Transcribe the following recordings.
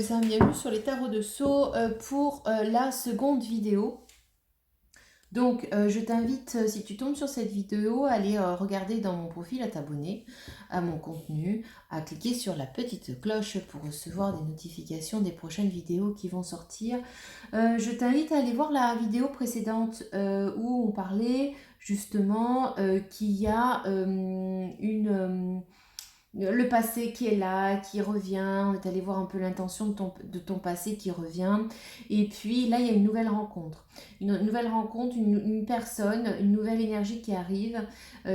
Sam, bienvenue sur les tarots de Sceaux pour la seconde vidéo. Donc je t'invite, si tu tombes sur cette vidéo, à aller regarder dans mon profil, à t'abonner à mon contenu, à cliquer sur la petite cloche pour recevoir des notifications des prochaines vidéos qui vont sortir. Je t'invite à aller voir la vidéo précédente où on parlait justement qu'il y a le passé qui est là, qui revient, on est allé voir un peu l'intention de ton passé qui revient, et puis là il y a une nouvelle rencontre, une personne, une nouvelle énergie qui arrive.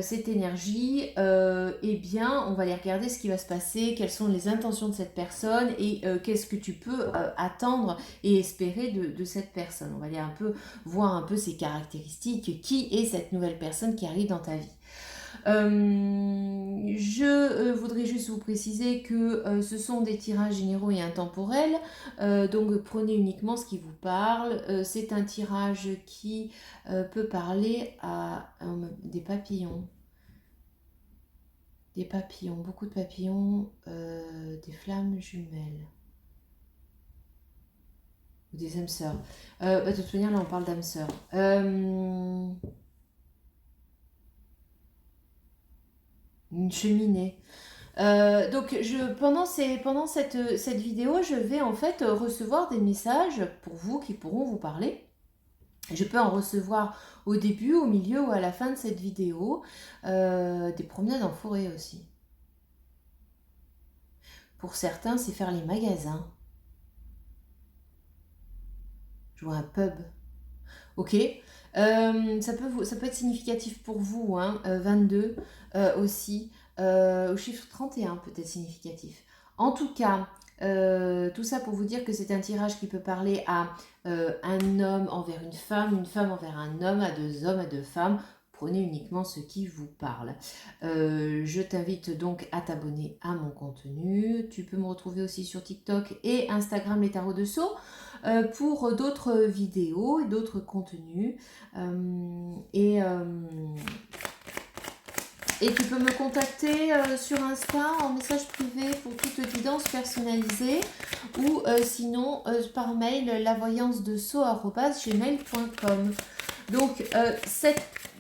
Cette énergie, eh bien on va aller regarder ce qui va se passer, quelles sont les intentions de cette personne, et qu'est-ce que tu peux attendre et espérer de cette personne. On va aller un peu voir un peu ses caractéristiques, qui est cette nouvelle personne qui arrive dans ta vie. Je voudrais juste vous préciser que ce sont des tirages généraux et intemporels, donc prenez uniquement ce qui vous parle. C'est un tirage qui peut parler à des papillons. Des papillons, beaucoup de papillons, des flammes jumelles. Ou des âmes sœurs. De toute manière, là on parle d'âmes sœurs. Une cheminée. Donc pendant cette vidéo, je vais en fait recevoir des messages pour vous qui pourront vous parler. Je peux en recevoir au début, au milieu ou à la fin de cette vidéo. Des promenades en forêt aussi. Pour certains, c'est faire les magasins. Je vois un pub. Ok. Ça peut être significatif pour vous, hein. 22 aussi. Au chiffre 31 peut être significatif. En tout cas, tout ça pour vous dire que c'est un tirage qui peut parler à un homme envers une femme envers un homme, à deux hommes, à deux femmes. Prenez uniquement ce qui vous parle. Je t'invite donc à t'abonner à mon contenu. Tu peux me retrouver aussi sur TikTok et Instagram, les tarots de Sceaux, pour d'autres vidéos et d'autres contenus. Et tu peux me contacter sur Insta en message privé pour toute guidance personnalisée, ou sinon par mail lavoyancedeSceaux@gmail.com. Donc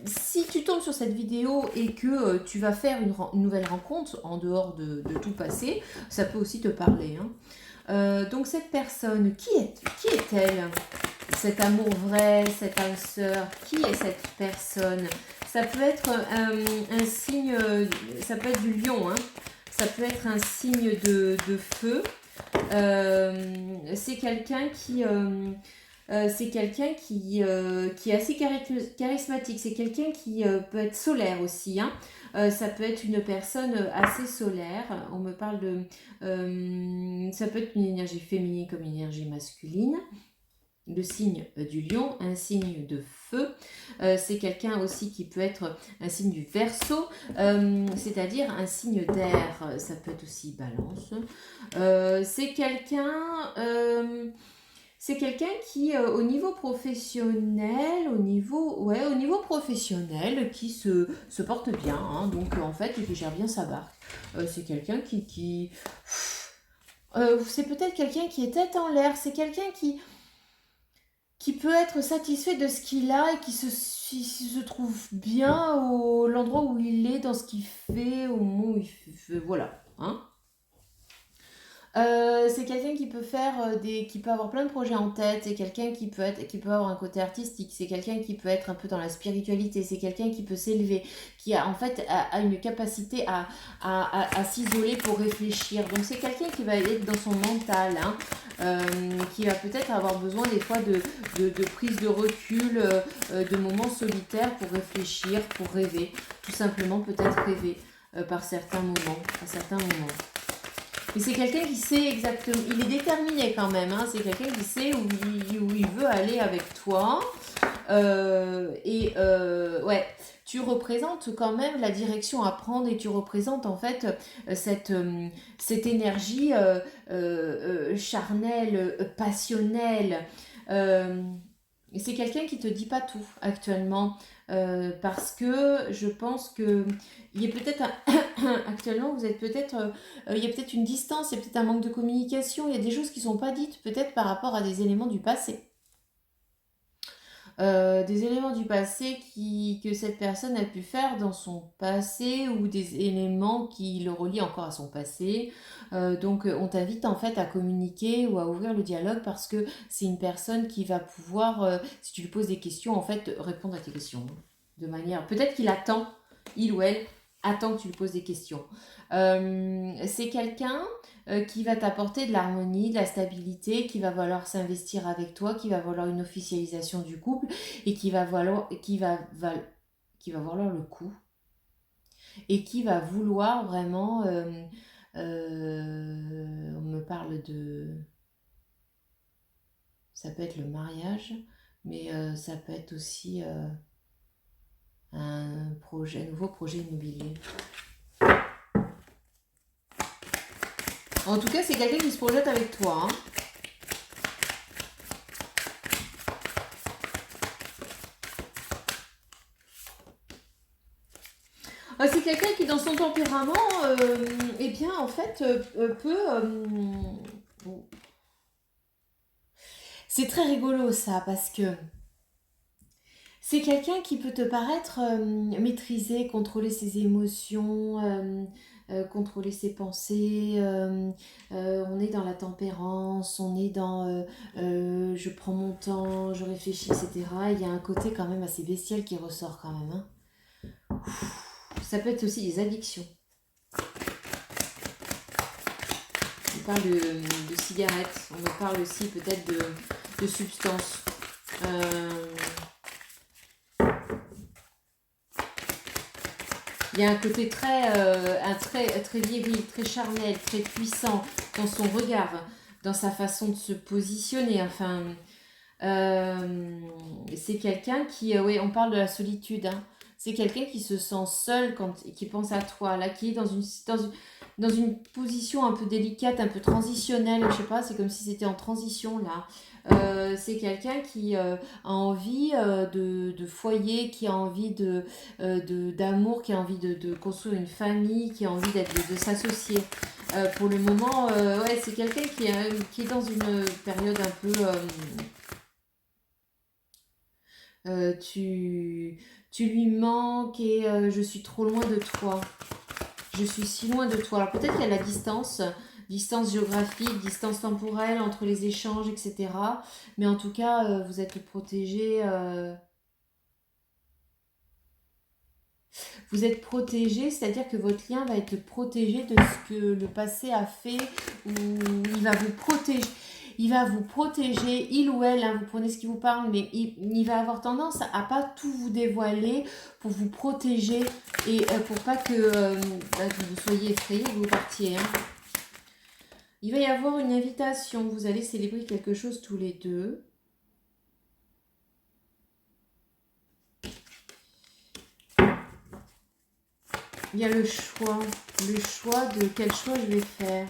si tu tombes sur cette vidéo et que tu vas faire une nouvelle rencontre en dehors de tout passé, ça peut aussi te parler, hein. Donc cette personne, qui est-elle? Cet amour vrai, cette âme sœur, qui est cette personne? Ça peut être un signe, ça peut être du lion, hein. Ça peut être un signe de feu. C'est quelqu'un qui est assez charismatique. C'est quelqu'un qui peut être solaire aussi, hein. Ça peut être une personne assez solaire. On me parle de... ça peut être une énergie féminine comme une énergie masculine. Le signe du lion, un signe de feu. C'est quelqu'un aussi qui peut être un signe du Verseau, c'est-à-dire un signe d'air. Ça peut être aussi Balance. C'est quelqu'un qui, au niveau professionnel, qui se porte bien, hein, donc en fait, qui gère bien sa barque. C'est quelqu'un c'est peut-être quelqu'un qui est tête en l'air. C'est quelqu'un qui peut être satisfait de ce qu'il a et qui se trouve bien à l'endroit où il est, dans ce qu'il fait, au moment où il fait, voilà, hein. C'est quelqu'un qui peut qui peut avoir plein de projets en tête. C'est quelqu'un qui peut avoir un côté artistique. C'est quelqu'un qui peut être un peu dans la spiritualité. C'est quelqu'un qui peut s'élever, qui a en fait une capacité à s'isoler pour réfléchir. Donc c'est quelqu'un qui va être dans son mental, hein, qui va peut-être avoir besoin des fois de prise de recul, de moments solitaires pour réfléchir, pour rêver, tout simplement peut-être rêver par certains moments. Mais c'est quelqu'un qui sait exactement, il est déterminé quand même, hein. C'est quelqu'un qui sait où il veut aller avec toi. Ouais, tu représentes quand même la direction à prendre, et tu représentes en fait cette énergie charnelle, passionnelle. c'est quelqu'un qui te dit pas tout actuellement, parce que je pense que il y a peut-être actuellement vous êtes peut-être, il y a peut-être une distance, il y a peut-être un manque de communication, il y a des choses qui sont pas dites peut-être par rapport à des éléments du passé. Des éléments du passé que cette personne a pu faire dans son passé ou des éléments qui le relient encore à son passé. Donc on t'invite en fait à communiquer ou à ouvrir le dialogue parce que c'est une personne qui va pouvoir, si tu lui poses des questions, en fait répondre à tes questions. De manière, peut-être qu'il attend, il ou elle attend que tu lui poses des questions. C'est quelqu'un qui va t'apporter de l'harmonie, de la stabilité, qui va vouloir s'investir avec toi, qui va vouloir une officialisation du couple et qui va valoir le coup et qui va vouloir vraiment on me parle de ça peut être le mariage mais ça peut être aussi un nouveau projet immobilier. En tout cas c'est quelqu'un qui se projette avec toi, hein. C'est quelqu'un qui, dans son tempérament, eh bien, en fait, peut... C'est très rigolo, ça, parce que c'est quelqu'un qui peut te paraître maîtriser, contrôler ses émotions, contrôler ses pensées. On est dans la tempérance, on est dans je prends mon temps, je réfléchis, etc. Il y a un côté quand même assez bestial qui ressort quand même, hein. Ça peut être aussi des addictions. On parle de cigarettes, on me parle aussi peut-être de substances. Il y a un côté très viril, très charnel, très puissant dans son regard, dans sa façon de se positionner. Enfin, c'est quelqu'un qui, oui, on parle de la solitude, hein. C'est quelqu'un qui se sent seul qui pense à toi, là, qui est dans une position un peu délicate, un peu transitionnelle, je sais pas, c'est comme si c'était en transition, là. C'est quelqu'un qui a envie de foyer, qui a envie d'amour, qui a envie de construire une famille, qui a envie de s'associer. Pour le moment, ouais, c'est quelqu'un qui est dans une période un peu... tu lui manques et je suis trop loin de toi. Je suis si loin de toi. Alors peut-être qu'il y a la distance géographique, distance temporelle entre les échanges, etc. Mais en tout cas, vous êtes protégés. Vous êtes protégés, c'est-à-dire que votre lien va être protégé de ce que le passé a fait, ou il va vous protéger. Il va vous protéger, il ou elle, hein, vous prenez ce qui vous parle, mais il va avoir tendance à pas tout vous dévoiler pour vous protéger et pour pas que vous soyez effrayés, que vous partiez, hein. Il va y avoir une invitation, vous allez célébrer quelque chose tous les deux. Il y a le choix de quel choix je vais faire.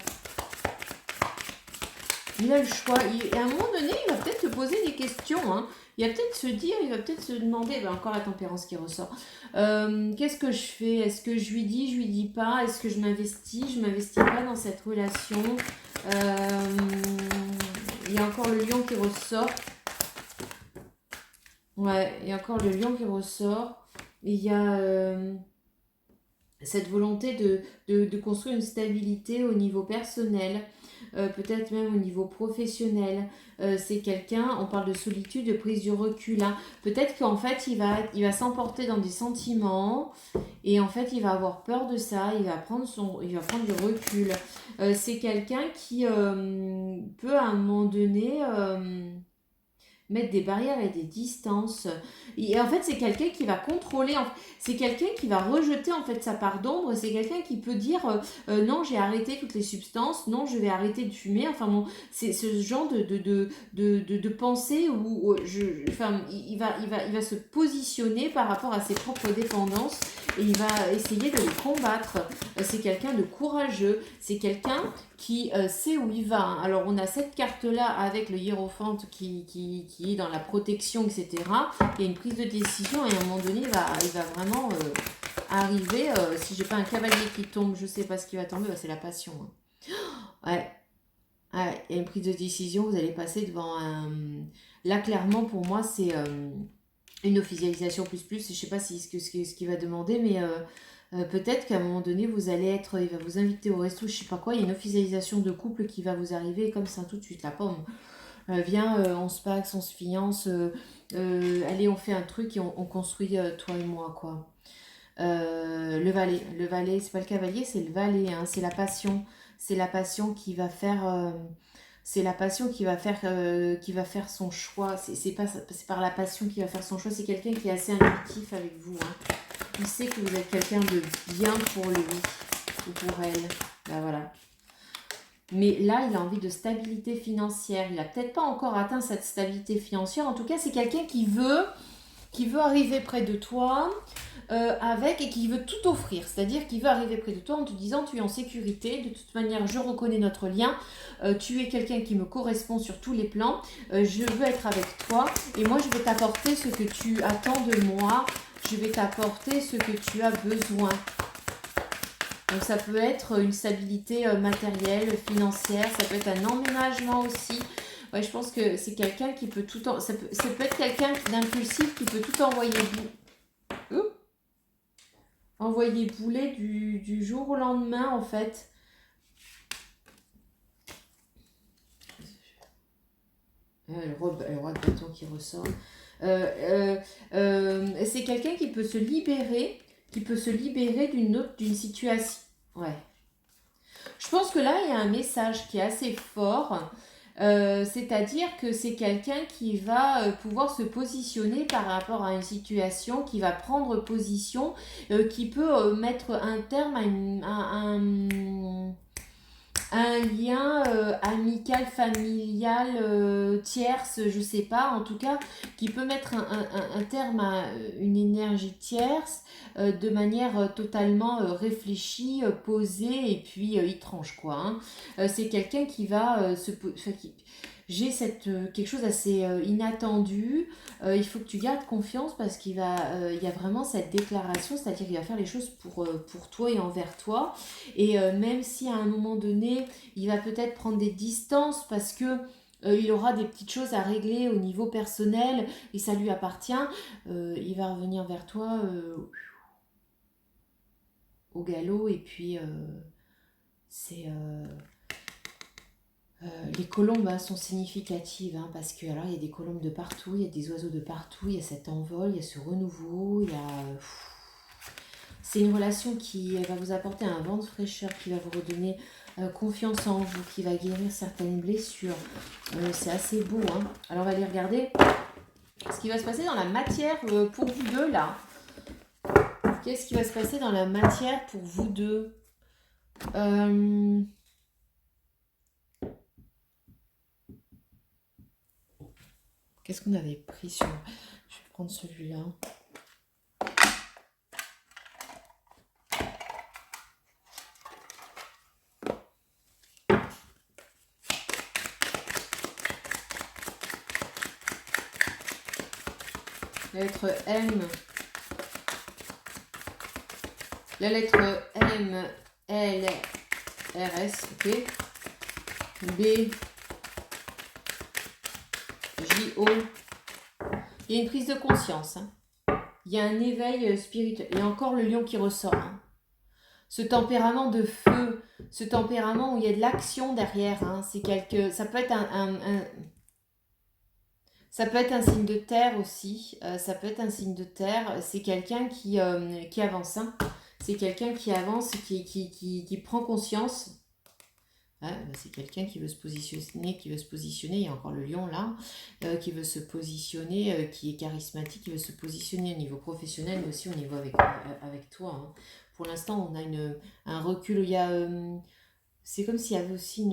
Il a le choix. À un moment donné, il va peut-être te poser des questions, hein. Il va peut-être se demander, encore la tempérance qui ressort. Qu'est-ce que je fais? Est-ce que je lui dis pas? Est-ce que je m'investis pas dans cette relation? Il y a encore le lion qui ressort. Ouais, il y a encore le lion qui ressort. Il y a cette volonté de construire une stabilité au niveau personnel, peut-être même au niveau professionnel. C'est quelqu'un, on parle de solitude, de prise du recul, hein. Peut-être qu'en fait, il va s'emporter dans des sentiments et en fait, il va avoir peur de ça, il va prendre du recul. C'est quelqu'un qui peut à un moment donné... mettre des barrières et des distances. Et en fait, c'est quelqu'un qui va contrôler, c'est quelqu'un qui va rejeter en fait sa part d'ombre, c'est quelqu'un qui peut dire non, j'ai arrêté toutes les substances, non, je vais arrêter de fumer, enfin bon, c'est ce genre de pensée où il va se positionner par rapport à ses propres dépendances et il va essayer de les combattre. C'est quelqu'un de courageux, c'est quelqu'un qui sait où il va, hein. Alors on a cette carte là avec le hiérophante qui qui est dans la protection, etc. Il y a une prise de décision et à un moment donné, il va vraiment arriver. Si j'ai pas un cavalier qui tombe, je sais pas ce qui va tomber, c'est la passion. Hein. Ouais. Ouais, il y a une prise de décision, vous allez passer devant un... Là, clairement, pour moi, c'est une officialisation plus plus. Je sais pas si ce qu'il va demander, mais peut-être qu'à un moment donné, vous allez être... Il va vous inviter au resto, je sais pas quoi. Il y a une officialisation de couple qui va vous arriver comme ça tout de suite. La pomme. Viens, on se paxe, on se fiance. Allez, on fait un truc et on construit toi et moi, quoi. Le valet, c'est pas le cavalier, c'est le valet, hein, c'est la passion. C'est la passion qui va faire... c'est la passion qui va faire son choix. C'est par la passion qui va faire son choix. C'est quelqu'un qui est assez intuitif avec vous. Hein. Il sait que vous êtes quelqu'un de bien pour lui ou pour elle. Ben voilà. Mais là, il a envie de stabilité financière. Il n'a peut-être pas encore atteint cette stabilité financière. En tout cas, c'est quelqu'un qui veut arriver près de toi avec et qui veut tout offrir. C'est-à-dire qu'il veut arriver près de toi en te disant tu es en sécurité. De toute manière, je reconnais notre lien. Tu es quelqu'un qui me correspond sur tous les plans. Je veux être avec toi et moi, je vais t'apporter ce que tu attends de moi. Je vais t'apporter ce que tu as besoin. Donc ça peut être une stabilité matérielle, financière, ça peut être un emménagement aussi. Ouais, je pense que c'est quelqu'un qui peut tout... Ça peut être quelqu'un d'impulsif qui peut tout envoyer bouler du jour au lendemain en fait. Le roi de bâton qui ressort. C'est quelqu'un qui peut se libérer, d'une situation. Ouais. Je pense que là, il y a un message qui est assez fort. C'est-à-dire que c'est quelqu'un qui va pouvoir se positionner par rapport à une situation, qui va prendre position, qui peut mettre un terme à un lien amical, familial, tierce, je sais pas, en tout cas, qui peut mettre un terme à une énergie tierce de manière totalement réfléchie, posée et puis étrange, quoi. Hein. C'est quelqu'un qui va j'ai quelque chose d'assez inattendu. Il faut que tu gardes confiance parce il y a vraiment cette déclaration, c'est-à-dire qu'il va faire les choses pour toi et envers toi. Et même si à un moment donné, il va peut-être prendre des distances parce que il aura des petites choses à régler au niveau personnel et ça lui appartient, il va revenir vers toi au galop et puis c'est... les colombes sont significatives hein, parce que alors il y a des colombes de partout, il y a des oiseaux de partout, il y a cet envol, il y a ce renouveau, il y a... C'est une relation qui va vous apporter un vent de fraîcheur, qui va vous redonner confiance en vous, qui va guérir certaines blessures. C'est assez beau. Hein. Alors on va aller regarder ce qui va se passer dans la matière pour vous deux là. Qu'est-ce qui va se passer dans la matière pour vous deux Qu'est-ce qu'on avait pris sur... Je vais prendre celui-là. La lettre M. La lettre M, L, R, S, ok. B, J, O. Il y a une prise de conscience. Hein. Il y a un éveil spirituel. Il y a encore le lion qui ressort. Hein. Ce tempérament de feu, ce tempérament où il y a de l'action derrière. Hein. C'est ça peut être ça peut être un signe de terre aussi. Ça peut être un signe de terre. C'est quelqu'un qui avance. Hein. C'est quelqu'un qui avance, qui prend conscience. Hein, c'est quelqu'un qui veut se positionner, il y a encore le lion là, qui veut se positionner, qui est charismatique, qui veut se positionner au niveau professionnel, mais aussi au niveau avec toi. Hein. Pour l'instant, on a un recul, il y a... c'est comme s'il y avait aussi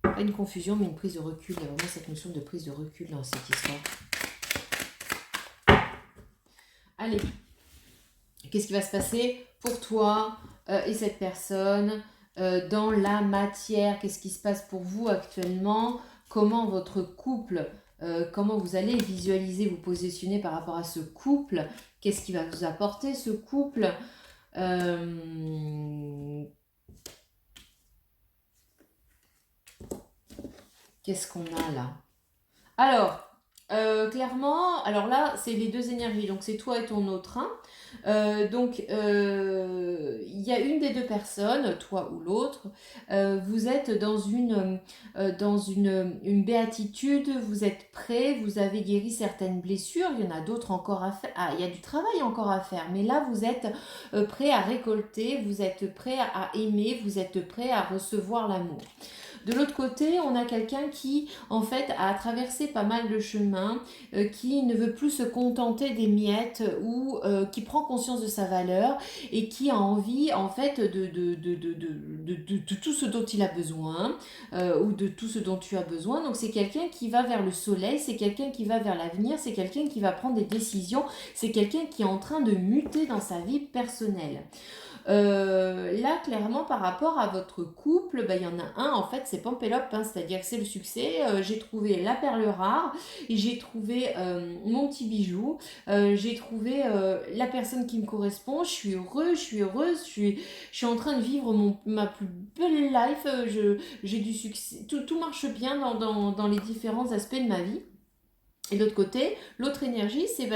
pas une confusion, mais une prise de recul. Il y a vraiment cette notion de prise de recul dans cette histoire. Allez, qu'est-ce qui va se passer pour toi et cette personne dans la matière? Qu'est-ce qui se passe pour vous actuellement comment votre couple, comment vous allez visualiser, vous positionner par rapport à ce couple, qu'est-ce qui va vous apporter ce couple. Qu'est-ce qu'on a là? Alors, clairement, alors là, c'est les deux énergies, donc c'est toi et ton autre. Hein. Donc, il y a une des deux personnes, toi ou l'autre, vous êtes dans une béatitude, vous êtes prêt, vous avez guéri certaines blessures, il y en a d'autres encore à faire, il y a du travail encore à faire, mais là, vous êtes prêt à récolter, vous êtes prêt à aimer, vous êtes prêt à recevoir l'amour. De l'autre côté, on a quelqu'un qui, en fait, a traversé pas mal de chemins, qui ne veut plus se contenter des miettes ou qui prend conscience de sa valeur et qui a envie, en fait, de tout ce dont il a besoin ou de tout ce dont tu as besoin. Donc, c'est quelqu'un qui va vers le soleil, c'est quelqu'un qui va vers l'avenir, c'est quelqu'un qui va prendre des décisions, c'est quelqu'un qui est en train de muter dans sa vie personnelle. Là, clairement, par rapport à votre couple, il y en a un, en fait, c'est Pampélope, hein, c'est-à-dire que c'est le succès. J'ai trouvé la perle rare, et j'ai trouvé mon petit bijou, j'ai trouvé la personne qui me correspond, je suis heureuse, je suis en train de vivre ma plus belle life, j'ai du succès, tout marche bien dans les différents aspects de ma vie. Et de l'autre côté, l'autre énergie, c'est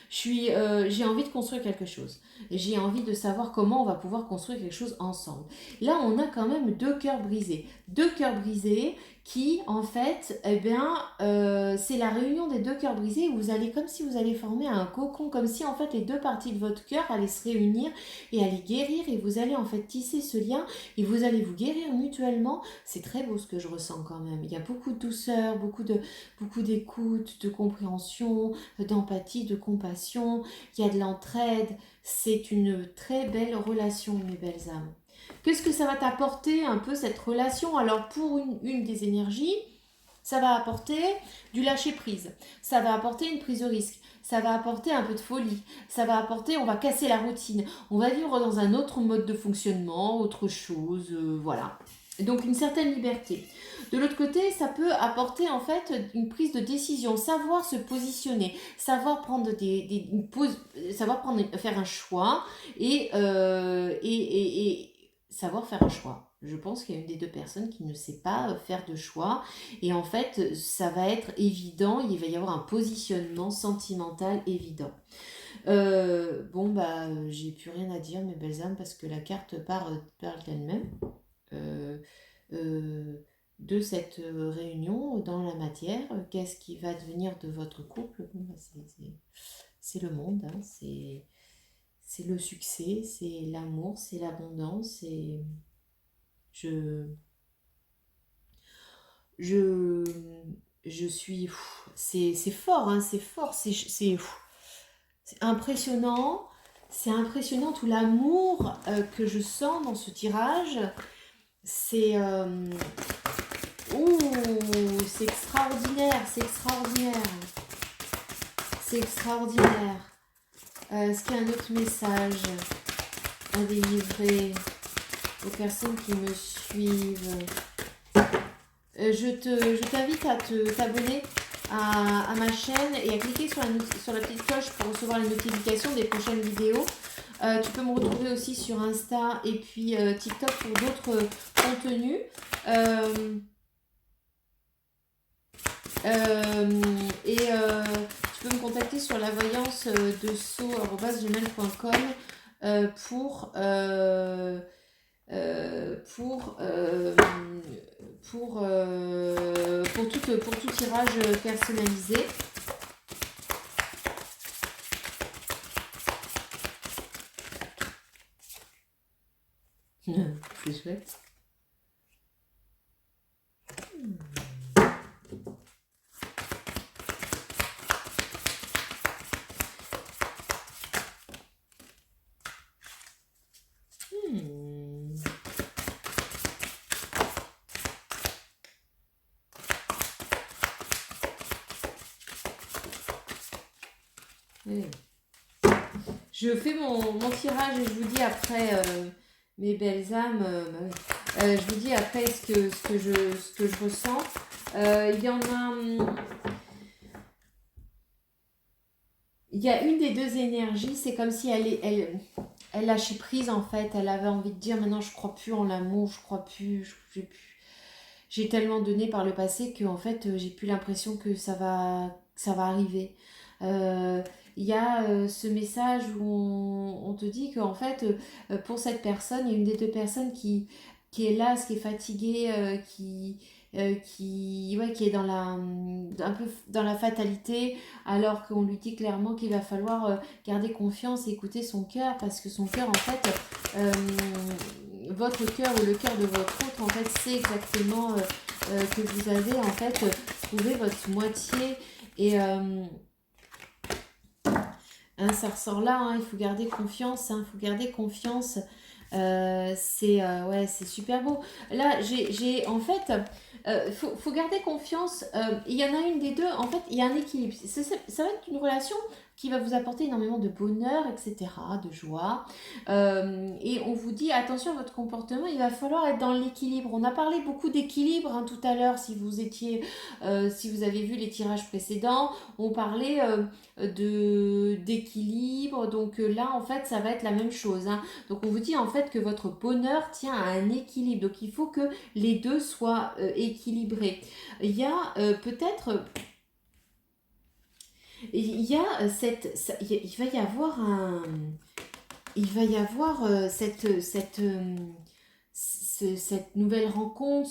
j'ai envie de construire quelque chose. J'ai envie de savoir comment on va pouvoir construire quelque chose ensemble. Là, on a quand même deux cœurs brisés. Deux cœurs brisés qui, en fait, c'est la réunion des deux cœurs brisés. Vous allez, comme si vous allez former un cocon, comme si, en fait, les deux parties de votre cœur allaient se réunir et allaient guérir. Et vous allez, en fait, tisser ce lien et vous allez vous guérir mutuellement. C'est très beau ce que je ressens quand même. Il y a beaucoup de douceur, beaucoup d'écoute, de compréhension, d'empathie, de compassion, il y a de l'entraide, c'est une très belle relation, mes belles âmes. Qu'est-ce que ça va t'apporter un peu cette relation? Alors pour une des énergies, ça va apporter du lâcher-prise, ça va apporter une prise de risque, ça va apporter un peu de folie, ça va apporter, on va casser la routine, on va vivre dans un autre mode de fonctionnement, autre chose, voilà. Donc une certaine liberté. De l'autre côté, ça peut apporter en fait une prise de décision, savoir se positionner, savoir prendre faire un choix et savoir faire un choix. Je pense qu'il y a une des deux personnes qui ne sait pas faire de choix et en fait, ça va être évident, il va y avoir un positionnement sentimental évident. J'ai plus rien à dire mes belles âmes parce que la carte parle d'elle-même. De cette réunion dans la matière, qu'est-ce qui va devenir de votre couple? C'est le monde, hein, c'est le succès, c'est l'amour, c'est l'abondance, je, je, je suis, c'est fort, hein, c'est fort, c'est impressionnant. C'est impressionnant tout l'amour que je sens dans ce tirage. C'est c'est extraordinaire, c'est extraordinaire. C'est extraordinaire. Est-ce qu'il y a un autre message à délivrer aux personnes qui me suivent? Je t'invite à t'abonner à ma chaîne et à cliquer sur la petite cloche pour recevoir les notifications des prochaines vidéos. Tu peux me retrouver aussi sur Insta et puis TikTok pour d'autres contenus. Tu peux me contacter sur la voyance de so@gmail.com pour tout tirage personnalisé. C'est chouette. Je fais mon tirage et je vous dis après, mes belles âmes, je vous dis après ce que je ressens. Il y en a... Il y a une des deux énergies, c'est comme si elle lâchait prise en fait. Elle avait envie de dire maintenant je crois plus en l'amour, je crois plus, j'ai tellement donné par le passé que en fait j'ai plus l'impression que ça va arriver. Euh, Il y a ce message où on te dit qu'en fait pour cette personne, il y a une des deux personnes qui est là, qui est fatiguée, ouais, qui est dans un peu dans la fatalité, alors qu'on lui dit clairement qu'il va falloir garder confiance et écouter son cœur, parce que son cœur, en fait, euh, votre cœur ou le cœur de votre autre, en fait, sait exactement que vous avez, en fait, trouvé votre moitié. Et hein, ça ressort là, hein, il faut garder confiance, il faut garder confiance. Ouais, c'est super beau. Là, en fait, faut garder confiance. Il y en a une des deux, en fait, il y a un équilibre. Ça va être une relation qui va vous apporter énormément de bonheur, etc., de joie. Et on vous dit, attention à votre comportement, il va falloir être dans l'équilibre. On a parlé beaucoup d'équilibre hein, tout à l'heure, si vous avez vu les tirages précédents, on parlait d'équilibre. Donc là, en fait, ça va être la même chose. Hein. Donc on vous dit en fait que votre bonheur tient à un équilibre. Donc il faut que les deux soient équilibrés. Il y a peut-être... Il y a il va y avoir un... Il va y avoir cette nouvelle rencontre,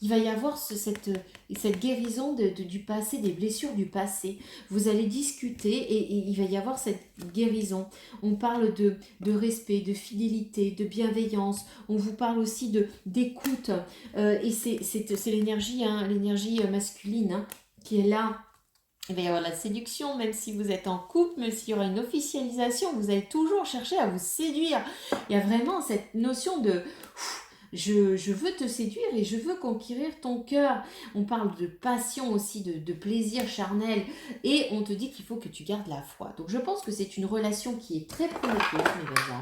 il va y avoir cette guérison du passé, des blessures du passé. Vous allez discuter et il va y avoir cette guérison. On parle de respect, de fidélité, de bienveillance. On vous parle aussi d'écoute. Et c'est l'énergie, hein, l'énergie masculine hein, qui est là. Il va y avoir la séduction, même si vous êtes en couple, même s'il y aura une officialisation, vous allez toujours chercher à vous séduire. Il y a vraiment cette notion de je veux te séduire et je veux conquérir ton cœur. On parle de passion aussi, de plaisir charnel. Et on te dit qu'il faut que tu gardes la foi. Donc je pense que c'est une relation qui est très prometteuse, mes belles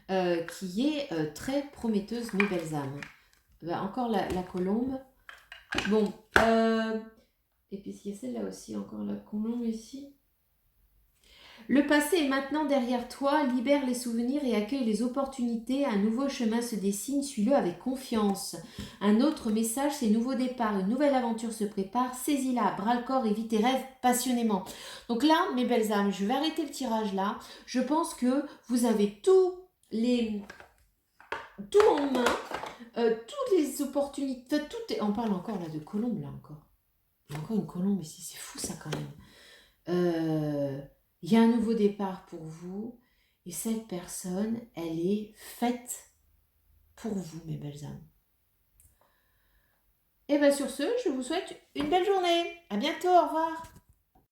âmes. Qui est très prometteuse, mes belles âmes. Ben, encore la colombe. Bon, et puis il y a celle-là aussi, encore la colombe ici. Le passé est maintenant derrière toi, libère les souvenirs et accueille les opportunités. Un nouveau chemin se dessine, suis-le avec confiance. Un autre message, c'est nouveau départ, une nouvelle aventure se prépare. Saisis-la, bras-le-corps et vis tes rêves passionnément. Donc là, mes belles âmes, je vais arrêter le tirage là. Je pense que vous avez tout en main, toutes les opportunités, on parle encore là de colombe là encore. Il y a encore une colombe ici, c'est fou ça quand même. Il y a un nouveau départ pour vous et cette personne, elle est faite pour vous, mes belles âmes. Et bien sur ce, je vous souhaite une belle journée. À bientôt, au revoir.